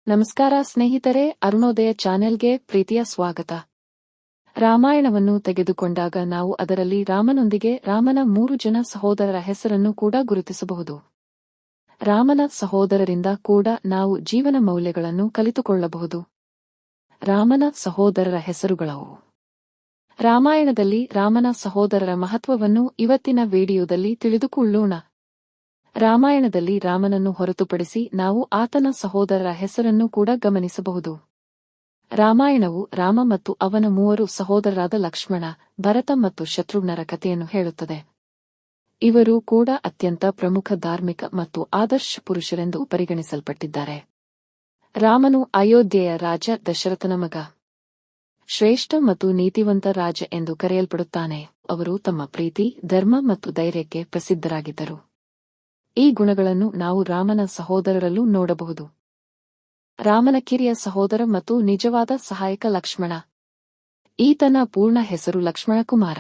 ನಮಸ್ಕಾರ ಸ್ನೇಹಿತರೆ, ಅರುಣೋದಯ ಚಾನೆಲ್ಗೆ ಪ್ರೀತಿಯ ಸ್ವಾಗತ. ರಾಮಾಯಣವನ್ನು ತೆಗೆದುಕೊಂಡಾಗ ನಾವು ಅದರಲ್ಲಿ ರಾಮನೊಂದಿಗೆ ರಾಮನ 3 ಜನ ಸಹೋದರರ ಹೆಸರನ್ನು ಕೂಡ ಗುರುತಿಸಬಹುದು. ರಾಮನ ಸಹೋದರರಿಂದ ಕೂಡ ನಾವು ಜೀವನ ಮೌಲ್ಯಗಳನ್ನು ಕಲಿತುಕೊಳ್ಳಬಹುದು. ರಾಮನ ಸಹೋದರರ ಹೆಸರುಗಳವು. ರಾಮಾಯಣದಲ್ಲಿ ರಾಮನ ಸಹೋದರರ ಮಹತ್ವವನ್ನು ಇವತ್ತಿನ ವಿಡಿಯೋದಲ್ಲಿ ತಿಳಿದುಕೊಳ್ಳೋಣ. ರಾಮಾಯಣದಲ್ಲಿ ರಾಮನನ್ನು ಹೊರತುಪಡಿಸಿ ನಾವು ಆತನ ಸಹೋದರರ ಹೆಸರನ್ನು ಕೂಡ ಗಮನಿಸಬಹುದು. ರಾಮಾಯಣವು ರಾಮ ಮತ್ತು ಅವನ 3 ಸಹೋದರರಾದ ಲಕ್ಷ್ಮಣ, ಭರತ ಮತ್ತು ಶತ್ರುಘ್ನರ ಕಥೆಯನ್ನು ಹೇಳುತ್ತದೆ. ಇವರು ಕೂಡ ಅತ್ಯಂತ ಪ್ರಮುಖ ಧಾರ್ಮಿಕ ಮತ್ತು ಆದರ್ಶ ಪುರುಷರೆಂದು ಪರಿಗಣಿಸಲ್ಪಟ್ಟಿದ್ದಾರೆ. ರಾಮನು ಅಯೋಧ್ಯೆಯ ರಾಜ ದಶರಥನ ಮಗ. ಶ್ರೇಷ್ಠ ಮತ್ತು ನೀತಿವಂತ ರಾಜ ಎಂದು ಕರೆಯಲ್ಪಡುತ್ತಾನೆ. ಅವರು ತಮ್ಮ ಪ್ರೀತಿ, ಧರ್ಮ ಮತ್ತು ಧೈರ್ಯಕ್ಕೆ ಪ್ರಸಿದ್ಧರಾಗಿದ್ದರು. ಈ ಗುಣಗಳನ್ನು ನಾವು ರಾಮನ ಸಹೋದರರಲ್ಲೂ ನೋಡಬಹುದು. ರಾಮನ ಕಿರಿಯ ಸಹೋದರ ಮತ್ತು ನಿಜವಾದ ಸಹಾಯಕ ಲಕ್ಷ್ಮಣ. ಈತನ ಪೂರ್ಣ ಹೆಸರು ಲಕ್ಷ್ಮಣ ಕುಮಾರ.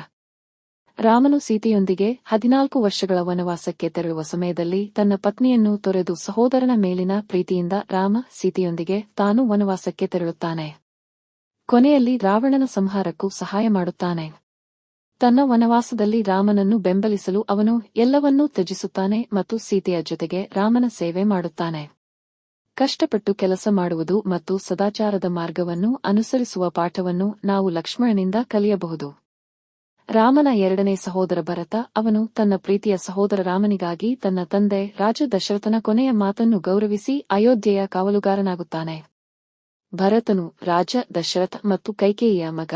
ರಾಮನು ಸೀತೆಯೊಂದಿಗೆ 14 ವರ್ಷಗಳ ವನವಾಸಕ್ಕೆ ತೆರಳುವ ಸಮಯದಲ್ಲಿ ತನ್ನ ಪತ್ನಿಯನ್ನು ತೊರೆದು ಸಹೋದರನ ಮೇಲಿನ ಪ್ರೀತಿಯಿಂದ ರಾಮ ಸೀತೆಯೊಂದಿಗೆ ತಾನು ವನವಾಸಕ್ಕೆ ತೆರಳುತ್ತಾನೆ. ಕೊನೆಯಲ್ಲಿ ರಾವಣನ ಸಂಹಾರಕ್ಕೂ ಸಹಾಯ ಮಾಡುತ್ತಾನೆ. ತನ್ನ ವನವಾಸದಲ್ಲಿ ರಾಮನನ್ನು ಬೆಂಬಲಿಸಲು ಅವನು ಎಲ್ಲವನ್ನೂ ತ್ಯಜಿಸುತ್ತಾನೆ ಮತ್ತು ಸೀತೆಯ ಜೊತೆಗೆ ರಾಮನ ಸೇವೆ ಮಾಡುತ್ತಾನೆ. ಕಷ್ಟಪಟ್ಟು ಕೆಲಸ ಮಾಡುವುದು ಮತ್ತು ಸದಾಚಾರದ ಮಾರ್ಗವನ್ನು ಅನುಸರಿಸುವ ಪಾಠವನ್ನು ನಾವು ಲಕ್ಷ್ಮಣನಿಂದ ಕಲಿಯಬಹುದು. ರಾಮನ 2ನೇ ಸಹೋದರ ಭರತ. ಅವನು ತನ್ನ ಪ್ರೀತಿಯ ಸಹೋದರ ರಾಮನಿಗಾಗಿ ತನ್ನ ತಂದೆ ರಾಜ ದಶರಥನ ಕೊನೆಯ ಮಾತನ್ನು ಗೌರವಿಸಿ ಅಯೋಧ್ಯೆಯ ಕಾವಲುಗಾರನಾಗುತ್ತಾನೆ. ಭರತನು ರಾಜ ದಶರಥ ಮತ್ತು ಕೈಕೇಯಿಯ ಮಗ.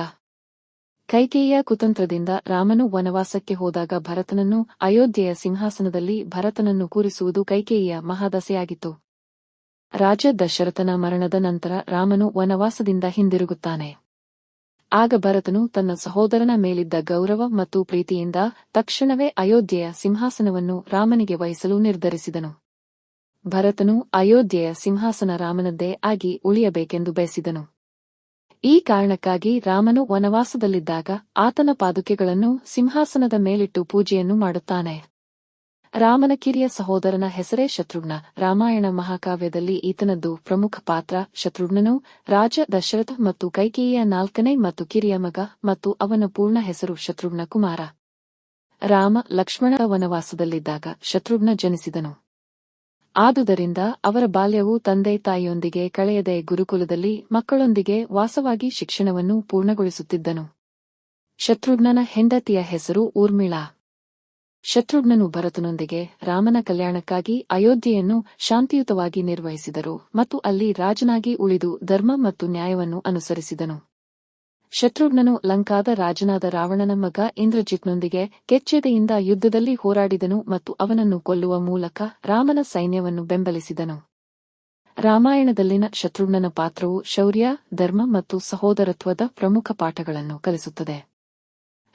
ಕೈಕೇಯಿಯ ಕುತಂತ್ರದಿಂದ ರಾಮನು ವನವಾಸಕ್ಕೆ ಹೋದಾಗ ಭರತನನ್ನು ಅಯೋಧ್ಯೆಯ ಸಿಂಹಾಸನದಲ್ಲಿ ಭರತನನ್ನು ಕೂರಿಸುವುದು ಕೈಕೇಯಿಯ ಮಹಾದಸೆಯಾಗಿತ್ತು. ರಾಜ ದಶರಥನ ಮರಣದ ನಂತರ ರಾಮನು ವನವಾಸದಿಂದ ಹಿಂದಿರುಗುತ್ತಾನೆ. ಆಗ ಭರತನು ತನ್ನ ಸಹೋದರನ ಮೇಲಿದ್ದ ಗೌರವ ಮತ್ತು ಪ್ರೀತಿಯಿಂದ ತಕ್ಷಣವೇ ಅಯೋಧ್ಯೆಯ ಸಿಂಹಾಸನವನ್ನು ರಾಮನಿಗೆ ವಹಿಸಲು ನಿರ್ಧರಿಸಿದನು. ಭರತನು ಅಯೋಧ್ಯೆಯ ಸಿಂಹಾಸನ ರಾಮನದ್ದೇ ಆಗಿ ಉಳಿಯಬೇಕೆಂದು ಬಯಸಿದನು. ಈ ಕಾರಣಕ್ಕಾಗಿ ರಾಮನು ವನವಾಸದಲ್ಲಿದ್ದಾಗ ಆತನ ಪಾದುಕೆಗಳನ್ನು ಸಿಂಹಾಸನದ ಮೇಲಿಟ್ಟು ಪೂಜೆಯನ್ನು ಮಾಡುತ್ತಾನೆ. ರಾಮನ ಕಿರಿಯ ಸಹೋದರನ ಹೆಸರೇ ಶತ್ರುಘ್ನ. ರಾಮಾಯಣ ಮಹಾಕಾವ್ಯದಲ್ಲಿ ಈತನದ್ದು ಪ್ರಮುಖ ಪಾತ್ರ. ಶತ್ರುಘ್ನನು ರಾಜ ದಶರಥ ಮತ್ತು ಕೈಕೇಯಿಯ 4ನೇ ಮತ್ತು ಕಿರಿಯ ಮಗ ಮತ್ತು ಅವನ ಪೂರ್ಣ ಹೆಸರು ಶತ್ರುಘ್ನ ಕುಮಾರ. ರಾಮ ಲಕ್ಷ್ಮಣ ವನವಾಸದಲ್ಲಿದ್ದಾಗ ಶತ್ರುಘ್ನ ಜನಿಸಿದನು. ಆದುದರಿಂದ ಅವರ ಬಾಲ್ಯವು ತಂದೆ ತಾಯಿಯೊಂದಿಗೆ ಕಳೆಯದೆ ಗುರುಕುಲದಲ್ಲಿ ಮಕ್ಕಳೊಂದಿಗೆ ವಾಸವಾಗಿ ಶಿಕ್ಷಣವನ್ನು ಪೂರ್ಣಗೊಳಿಸುತ್ತಿದ್ದನು. ಶತ್ರುಘ್ನನ ಹೆಂಡತಿಯ ಹೆಸರು ಊರ್ಮಿಳಾ. ಶತ್ರುಘ್ನನು ಭರತನೊಂದಿಗೆ ರಾಮನ ಕಲ್ಯಾಣಕ್ಕಾಗಿ ಅಯೋಧ್ಯೆಯನ್ನು ಶಾಂತಿಯುತವಾಗಿ ನಿರ್ವಹಿಸಿದರು ಮತ್ತು ಅಲ್ಲಿ ರಾಜನಾಗಿ ಉಳಿದು ಧರ್ಮ ಮತ್ತು ನ್ಯಾಯವನ್ನು ಅನುಸರಿಸಿದನು. ಶತ್ರುಘ್ನನು ಲಂಕಾದ ರಾಜನಾದ ರಾವಣನ ಮಗ ಇಂದ್ರಜಿತ್ನೊಂದಿಗೆ ಕೆಚ್ಚೆದೆಯಿಂದ ಯುದ್ಧದಲ್ಲಿ ಹೋರಾಡಿದನು ಮತ್ತು ಅವನನ್ನು ಕೊಲ್ಲುವ ಮೂಲಕ ರಾಮನ ಸೈನ್ಯವನ್ನು ಬೆಂಬಲಿಸಿದನು. ರಾಮಾಯಣದಲ್ಲಿನ ಶತ್ರುಘ್ನನ ಪಾತ್ರವು ಶೌರ್ಯ, ಧರ್ಮ ಮತ್ತು ಸಹೋದರತ್ವದ ಪ್ರಮುಖ ಪಾಠಗಳನ್ನು ಕಲಿಸುತ್ತದೆ.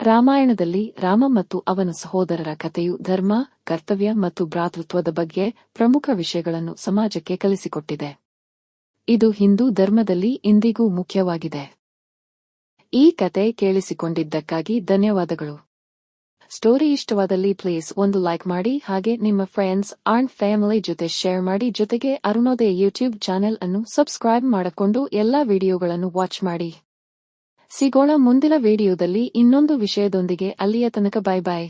ರಾಮಾಯಣದಲ್ಲಿ ರಾಮ ಮತ್ತು ಅವನ ಸಹೋದರರ ಕಥೆಯು ಧರ್ಮ, ಕರ್ತವ್ಯ ಮತ್ತು ಭ್ರಾತೃತ್ವದ ಬಗ್ಗೆ ಪ್ರಮುಖ ವಿಷಯಗಳನ್ನು ಸಮಾಜಕ್ಕೆ ಕಲಿಸಿಕೊಟ್ಟಿದೆ. ಇದು ಹಿಂದೂ ಧರ್ಮದಲ್ಲಿ ಇಂದಿಗೂ ಮುಖ್ಯವಾಗಿದೆ. ಈ ಕತೆ ಕೇಳಿಸಿಕೊಂಡಿದ್ದಕ್ಕಾಗಿ ಧನ್ಯವಾದಗಳು. ಸ್ಟೋರಿ ಇಷ್ಟವಾದಲ್ಲಿ ಪ್ಲೀಸ್ ಒಂದು ಲೈಕ್ ಮಾಡಿ, ಹಾಗೆ ನಿಮ್ಮ ಫ್ರೆಂಡ್ಸ್ ಅಂಡ್ ಫ್ಯಾಮಿಲಿ ಜೊತೆ ಶೇರ್ ಮಾಡಿ. ಜೊತೆಗೆ ಅರುಣೋದಯ ಯೂಟ್ಯೂಬ್ ಚಾನೆಲ್ ಅನ್ನು ಸಬ್ಸ್ಕ್ರೈಬ್ ಮಾಡಿಕೊಂಡು ಎಲ್ಲಾ ವಿಡಿಯೋಗಳನ್ನು ವಾಚ್ ಮಾಡಿ. ಸಿಗೋಣ ಮುಂದಿನ ವಿಡಿಯೋದಲ್ಲಿ ಇನ್ನೊಂದು ವಿಷಯದೊಂದಿಗೆ. ಅಲ್ಲಿಯ ತನಕ ಬೈ ಬೈ.